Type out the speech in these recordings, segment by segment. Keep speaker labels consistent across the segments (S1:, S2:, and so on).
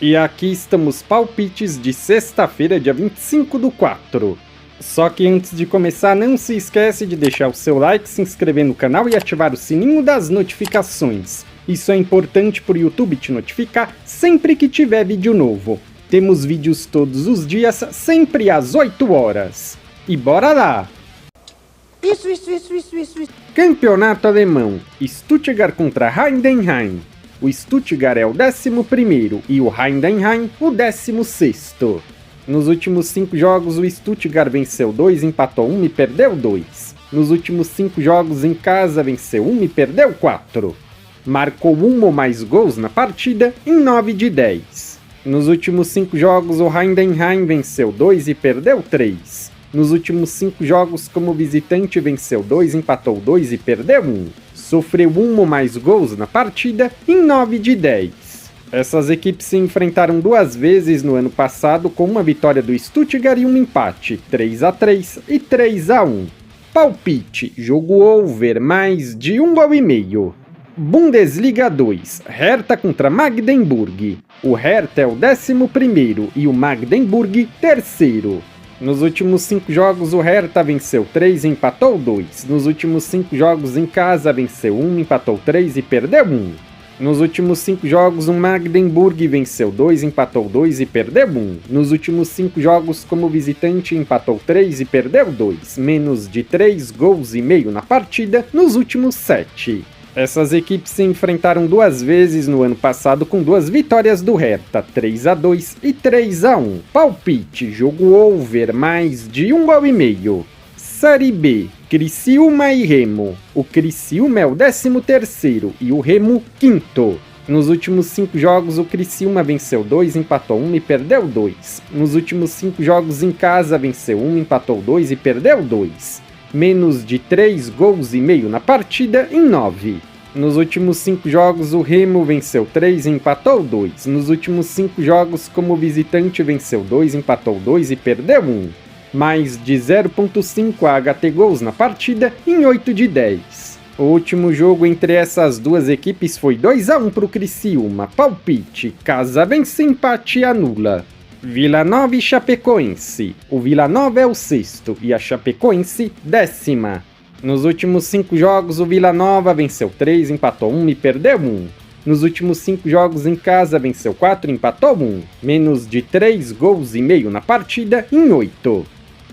S1: E aqui estamos palpites de sexta-feira, dia 25/4. Só que antes de começar, não se esquece de deixar o seu like, se inscrever no canal e ativar o sininho das notificações. Isso é importante para o YouTube te notificar sempre que tiver vídeo novo. Temos vídeos todos os dias, sempre às 8 horas. E bora lá!
S2: Isso.
S1: Campeonato alemão, Stuttgart contra Heidenheim. O Stuttgart é o 11º e o Heidenheim o 16º. Nos últimos 5 jogos o Stuttgart venceu 2, empatou 1 e perdeu 2. Nos últimos 5 jogos em casa venceu 1 e perdeu 4. Marcou 1 ou mais gols na partida em 9 de 10. Nos últimos 5 jogos o Heidenheim venceu 2 e perdeu 3. Nos últimos 5 jogos como visitante venceu 2, empatou 2 e perdeu 1. Sofreu 1 ou mais gols na partida em 9 de 10. Essas equipes se enfrentaram 2 vezes no ano passado com uma vitória do Stuttgart e um empate, 3-3 e 3-1. Palpite, jogo over, mais de 1,5 gol. Bundesliga 2, Hertha contra Magdeburg. O Hertha é o 11º e o Magdeburg 3º. Nos últimos 5 jogos o Hertha venceu 3 e empatou 2. Nos últimos 5 jogos em casa venceu 1, empatou 3 e perdeu 1. Nos últimos 5 jogos o Magdeburg venceu 2, empatou 2 e perdeu 1. Nos últimos 5 jogos como visitante empatou 3 e perdeu 2. Menos de 3 gols e meio na partida nos últimos 7. Essas equipes se enfrentaram 2 vezes no ano passado com 2 vitórias do Hertha, 3-2 e 3-1. Palpite, jogo over, mais de 1,5 gol. Série B, Criciúma e Remo. O Criciúma é o 13º e o Remo 5º. Nos últimos 5 jogos o Criciúma venceu 2, empatou 1 e perdeu 2. Nos últimos 5 jogos em casa venceu 1, empatou 2 e perdeu 2. Menos de 3 gols e meio na partida em 9. Nos últimos 5 jogos o Remo venceu 3 e empatou 2. Nos últimos 5 jogos como visitante venceu 2, empatou 2 e perdeu 1. Mais de 0.5 HT gols na partida em 8 de 10. O último jogo entre essas duas equipes foi 2-1 para o Criciúma. Palpite, casa vence, empate anula. Vila Nova e Chapecoense. O Vila Nova é o 6º e a Chapecoense 10ª. Nos últimos 5 jogos o Vila Nova venceu 3, empatou 1 e perdeu 1. Nos últimos 5 jogos em casa venceu 4 e empatou 1. Menos de 3 gols e meio na partida em 8.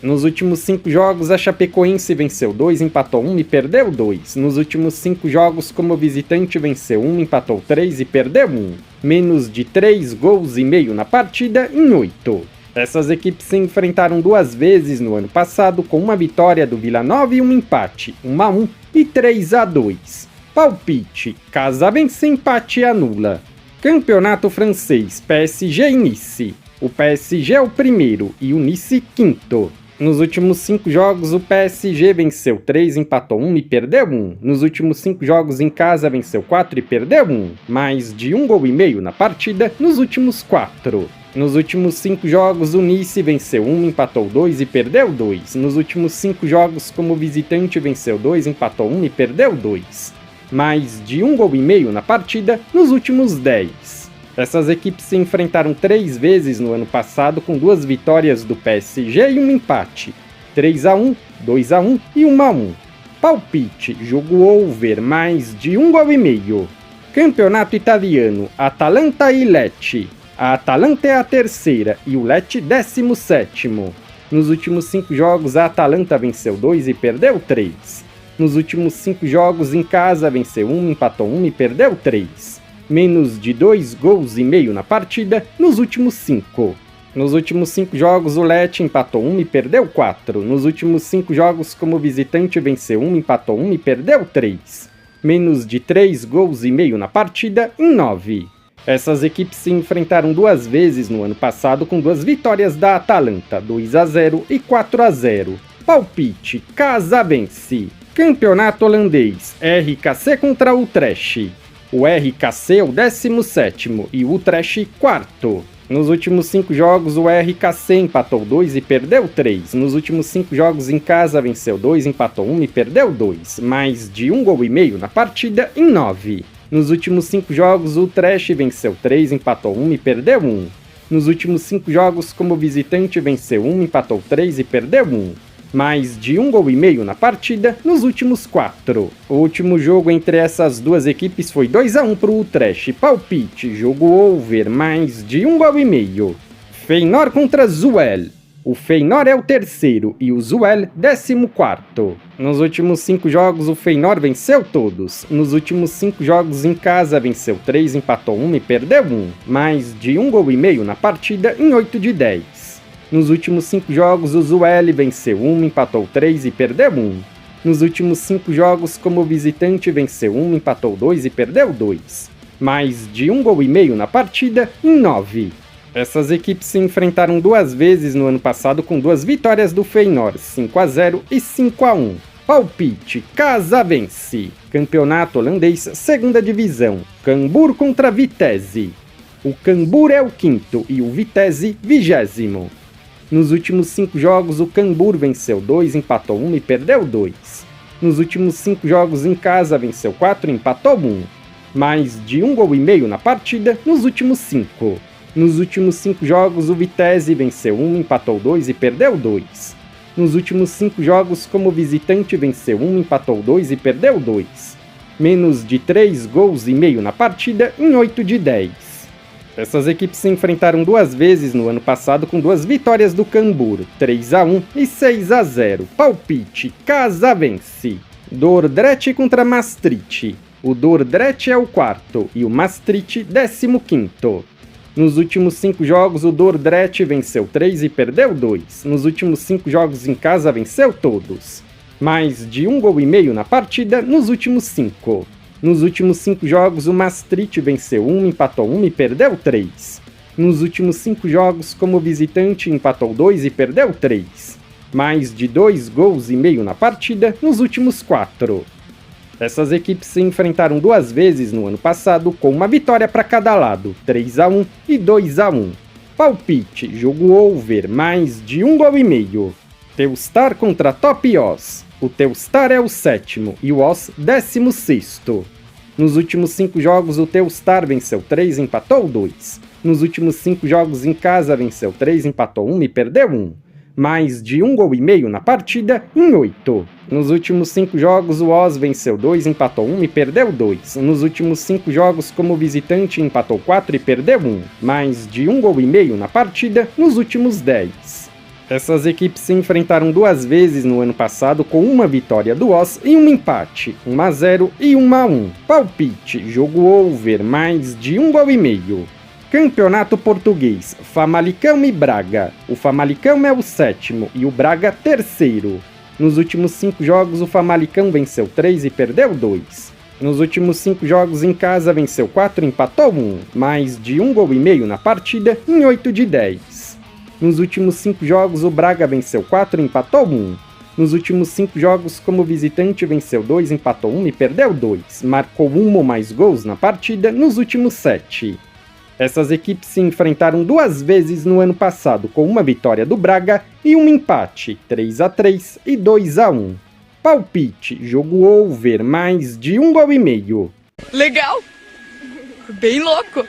S1: Nos últimos 5 jogos a Chapecoense venceu 2, empatou 1 e perdeu 2. Nos últimos 5 jogos como visitante venceu 1, empatou 3 e perdeu 1. Menos de 3 gols e meio na partida em 8. Essas equipes se enfrentaram 2 vezes no ano passado com uma vitória do Vila Nova e um empate, 1-1 e 3-2. Palpite, casa vence, empate anula. Campeonato francês, PSG e Nice. O PSG é o 1º e o Nice 5º. Nos últimos 5 jogos o PSG venceu 3, empatou 1 e perdeu 1. Nos últimos 5 jogos em casa venceu 4 e perdeu 1. Mais de 1 gol e meio na partida nos últimos 4. Nos últimos 5 jogos o Nice venceu 1, empatou 2 e perdeu 2. Nos últimos 5 jogos como visitante venceu 2, empatou 1 e perdeu 2. Mais de 1 gol e meio na partida nos últimos 10. Essas equipes se enfrentaram 3 vezes no ano passado com 2 vitórias do PSG e um empate, 3-1, 2-1 e 1-1. Palpite, jogo over, mais de 1,5 gol. Campeonato italiano, Atalanta e Lecce. A Atalanta é a 3ª e o Lecce 17º. Nos últimos 5 jogos a Atalanta venceu 2 e perdeu 3. Nos últimos 5 jogos em casa venceu 1, empatou 1 e perdeu 3. Menos de 2 gols e meio na partida nos últimos 5. Nos últimos 5 jogos o Lecce empatou 1 e perdeu 4. Nos últimos 5 jogos como visitante venceu 1, empatou 1 e perdeu 3. Menos de 3 gols e meio na partida em 9. Essas equipes se enfrentaram 2 vezes no ano passado com 2 vitórias da Atalanta, 2-0 e 4-0. Palpite, casa vence. Campeonato holandês, RKC contra Utrecht. O RKC é o 17º e o Utrecht 4º. Nos últimos 5 jogos, o RKC empatou 2 e perdeu 3. Nos últimos 5 jogos em casa, venceu 2, empatou 1 e perdeu 2. Mais de 1 gol e meio na partida em 9. Nos últimos 5 jogos, o Trash venceu 3, empatou 1 e perdeu 1. Nos últimos 5 jogos, como visitante, venceu 1, empatou 3 e perdeu 1. Mais de 1 gol e meio na partida nos últimos 4. O último jogo entre essas duas equipes foi 2-1 para o Trash. Palpite, jogo over, mais de 1 gol e meio. Feyenoord contra Zuel. O Feyenoord é o terceiro e o Zuel 14º. Nos últimos 5 jogos, o Feyenoord venceu todos. Nos últimos 5 jogos em casa, venceu 3, empatou 1 e perdeu 1. Mais de 1 gol e meio na partida em 8 de 10. Nos últimos 5 jogos, o Zuel venceu 1, empatou 3 e perdeu 1. Nos últimos 5 jogos, como visitante, venceu 1, empatou 2 e perdeu 2. Mais de 1 gol e meio na partida em 9. Essas equipes se enfrentaram 2 vezes no ano passado com 2 vitórias do Feyenoord, 5-0 e 5-1. Palpite, casa vence. Campeonato holandês, 2ª divisão. Cambuur contra Vitesse. O Cambuur é o 5º e o Vitesse 20º. Nos últimos 5 jogos, o Cambuur venceu 2, empatou 1 e perdeu 2. Nos últimos 5 jogos em casa, venceu 4 e empatou 1. Mais de 1 gol e meio na partida nos últimos 5. Nos últimos 5 jogos, o Vitesse venceu 1, empatou 2 e perdeu 2. Nos últimos 5 jogos, como visitante, venceu 1, empatou 2 e perdeu 2. Menos de 3 gols e meio na partida em 8 de 10. Essas equipes se enfrentaram 2 vezes no ano passado com 2 vitórias do Cambuur, 3-1 e 6-0. Palpite, casa vence. Dordrecht contra Maastricht. O Dordrecht é o 4º e o Maastricht 15º. Nos últimos 5 jogos, o Dordrecht venceu 3 e perdeu 2. Nos últimos 5 jogos em casa, venceu todos. Mais de 1 gol e meio na partida nos últimos 5. Nos últimos 5 jogos, o Maastricht venceu 1, empatou 1 e perdeu 3. Nos últimos 5 jogos, como visitante, empatou 2 e perdeu 3. Mais de 2 gols e meio na partida nos últimos 4. Essas equipes se enfrentaram 2 vezes no ano passado, com uma vitória para cada lado, 3-1 e 2-1. Palpite, jogo over, mais de 1 gol e meio. Telstar contra Top Oss. O Telstar é o 7º e o Oss 16º. Nos últimos 5 jogos, o Telstar venceu 3 e empatou 2. Nos últimos 5 jogos em casa, venceu 3, empatou 1 e perdeu 1. Mais de 1 gol e meio na partida em 8. Nos últimos 5 jogos, o Oss venceu 2, empatou 1 e perdeu 2. Nos últimos 5 jogos, como visitante, empatou 4 e perdeu 1. Mais de 1 gol e meio na partida nos últimos 10. Essas equipes se enfrentaram 2 vezes no ano passado com uma vitória do Oss e um empate, 1-0 e 1-1. Palpite, jogo over, mais de 1 gol e meio. Campeonato Português, Famalicão e Braga. O Famalicão é o 7º e o Braga 3º. Nos últimos 5 jogos, o Famalicão venceu 3 e perdeu 2. Nos últimos 5 jogos em casa, venceu 4 e empatou 1. Mais de 1 gol e meio na partida em 8 de 10. Nos últimos 5 jogos, o Braga venceu 4 e empatou 1. Nos últimos 5 jogos, como visitante, venceu 2, empatou 1 e perdeu 2. Marcou 1 ou mais gols na partida nos últimos 7. Essas equipes se enfrentaram 2 vezes no ano passado, com uma vitória do Braga e um empate, 3-3 e 2-1. Palpite, jogo over, mais de 1 gol e meio.
S2: Legal! Bem louco!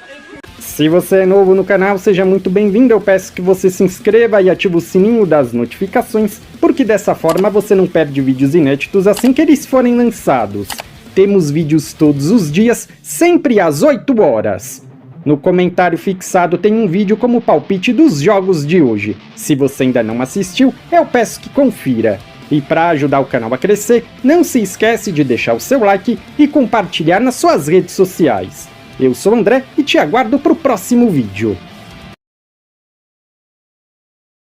S1: Se você é novo no canal, seja muito bem-vindo. Eu peço que você se inscreva e ative o sininho das notificações, porque dessa forma você não perde vídeos inéditos assim que eles forem lançados. Temos vídeos todos os dias, sempre às 8 horas. No comentário fixado tem um vídeo como palpite dos jogos de hoje. Se você ainda não assistiu, eu peço que confira. E para ajudar o canal a crescer, não se esquece de deixar o seu like e compartilhar nas suas redes sociais. Eu sou o André e te aguardo para o próximo vídeo.